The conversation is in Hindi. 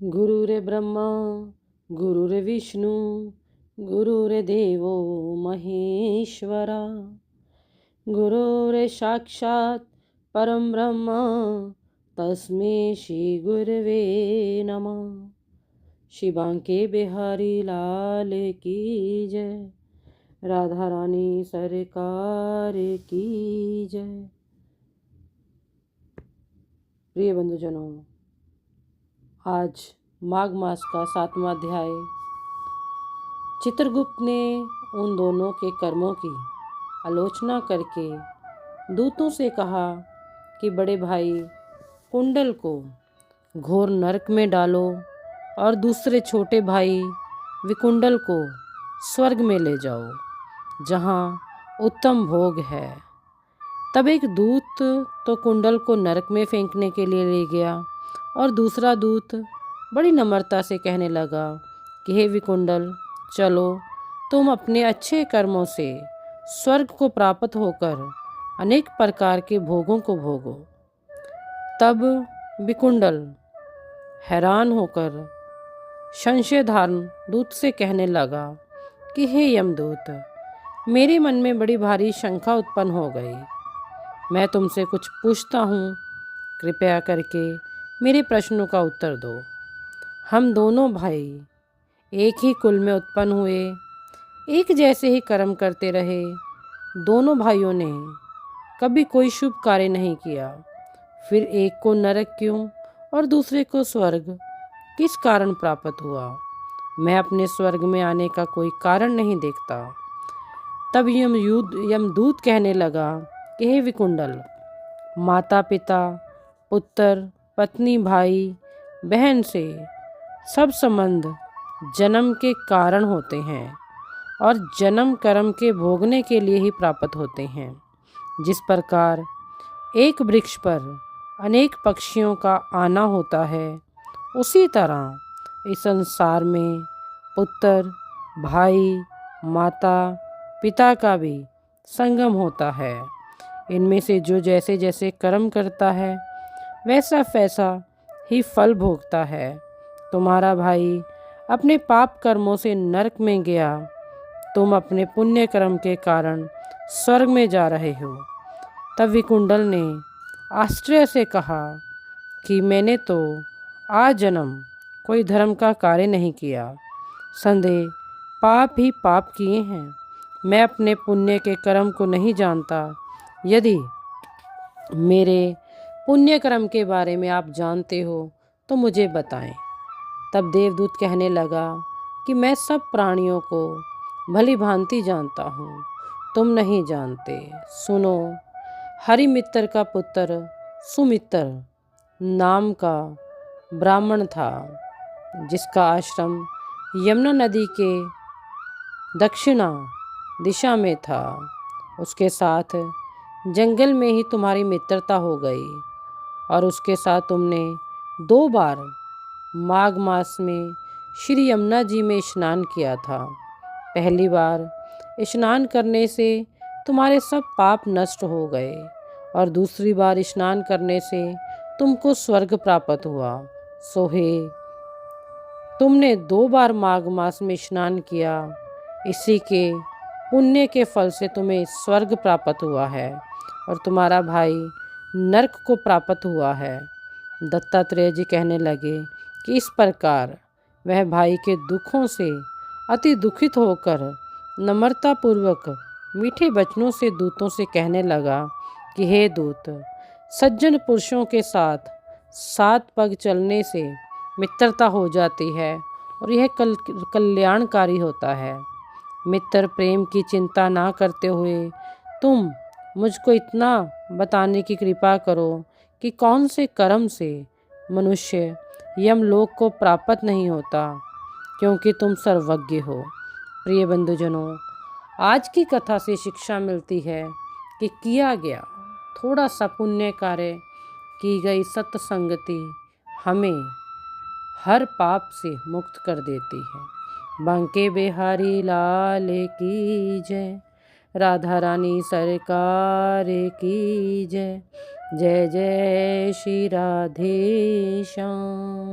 गुरुर्ब्रह्मा गुरुर्विष्णु गुरुर्देवो महेश्वरा गुरुर्साक्षात् परं ब्रह्म तस्मै श्री गुरवे नमः। श्री बांके बिहारी लाल की जय, राधा रानी सरकार की जय। प्रिय बंधुजनों, आज माघ मास का 7वां अध्याय। चित्रगुप्त ने उन दोनों के कर्मों की आलोचना करके दूतों से कहा कि बड़े भाई कुंडल को घोर नरक में डालो और दूसरे छोटे भाई विकुंडल को स्वर्ग में ले जाओ, जहाँ उत्तम भोग है। तब एक दूत तो कुंडल को नरक में फेंकने के लिए ले गया और दूसरा दूत बड़ी नम्रता से कहने लगा कि हे विकुंडल, चलो तुम अपने अच्छे कर्मों से स्वर्ग को प्राप्त होकर अनेक प्रकार के भोगों को भोगो। तब विकुंडल हैरान होकर संशयधारण दूत से कहने लगा कि हे यमदूत, मेरे मन में बड़ी भारी शंका उत्पन्न हो गई। मैं तुमसे कुछ पूछता हूँ, कृपया करके मेरे प्रश्नों का उत्तर दो। हम दोनों भाई एक ही कुल में उत्पन्न हुए, एक जैसे ही कर्म करते रहे। दोनों भाइयों ने कभी कोई शुभ कार्य नहीं किया, फिर एक को नरक क्यों और दूसरे को स्वर्ग किस कारण प्राप्त हुआ? मैं अपने स्वर्ग में आने का कोई कारण नहीं देखता। तब यमदूत कहने लगा कि हे विकुंडल, माता पिता, पुत्र, पत्नी, भाई बहन से सब संबंध जन्म के कारण होते हैं और जन्म कर्म के भोगने के लिए ही प्राप्त होते हैं। जिस प्रकार एक वृक्ष पर अनेक पक्षियों का आना होता है, उसी तरह इस संसार में पुत्र, भाई, माता, पिता का भी संगम होता है। इनमें से जो जैसे जैसे कर्म करता है, वैसा वैसा ही फल भोगता है। तुम्हारा भाई अपने पाप कर्मों से नरक में गया, तुम अपने पुण्य कर्म के कारण स्वर्ग में जा रहे हो। तब विकुंडल ने आश्चर्य से कहा कि मैंने तो आज जन्म कोई धर्म का कार्य नहीं किया, संदेह पाप ही पाप किए हैं। मैं अपने पुण्य के कर्म को नहीं जानता। यदि मेरे पुण्य कर्म के बारे में आप जानते हो तो मुझे बताएं। तब देवदूत कहने लगा कि मैं सब प्राणियों को भली भांति जानता हूँ, तुम नहीं जानते। सुनो, हरिमित्र का पुत्र सुमित्र नाम का ब्राह्मण था, जिसका आश्रम यमुना नदी के दक्षिणा दिशा में था। उसके साथ जंगल में ही तुम्हारी मित्रता हो गई और उसके साथ तुमने 2 बार माघ मास में श्री यमुना जी में स्नान किया था। पहली बार स्नान करने से तुम्हारे सब पाप नष्ट हो गए और दूसरी बार स्नान करने से तुमको स्वर्ग प्राप्त हुआ। सोहे तुमने 2 बार माघ मास में स्नान किया, इसी के पुण्य के फल से तुम्हें स्वर्ग प्राप्त हुआ है और तुम्हारा भाई नरक को प्राप्त हुआ है। दत्तात्रेय जी कहने लगे कि इस प्रकार वह भाई के दुखों से अति दुखित होकर नम्रतापूर्वक मीठे वचनों से दूतों से कहने लगा कि हे दूत, सज्जन पुरुषों के साथ 7 पग चलने से मित्रता हो जाती है और यह कल्याणकारी होता है। मित्र प्रेम की चिंता ना करते हुए तुम मुझको इतना बताने की कृपा करो कि कौन से कर्म से मनुष्य यमलोक को प्राप्त नहीं होता, क्योंकि तुम सर्वज्ञ हो। प्रिय बंधुजनों, आज की कथा से शिक्षा मिलती है कि किया गया थोड़ा सा पुण्य कार्य, की गई सत्संगति हमें हर पाप से मुक्त कर देती है। बांके बिहारी लाल की जय, राधा रानी सरकार की जय। जय जय श्री राधे श्याम।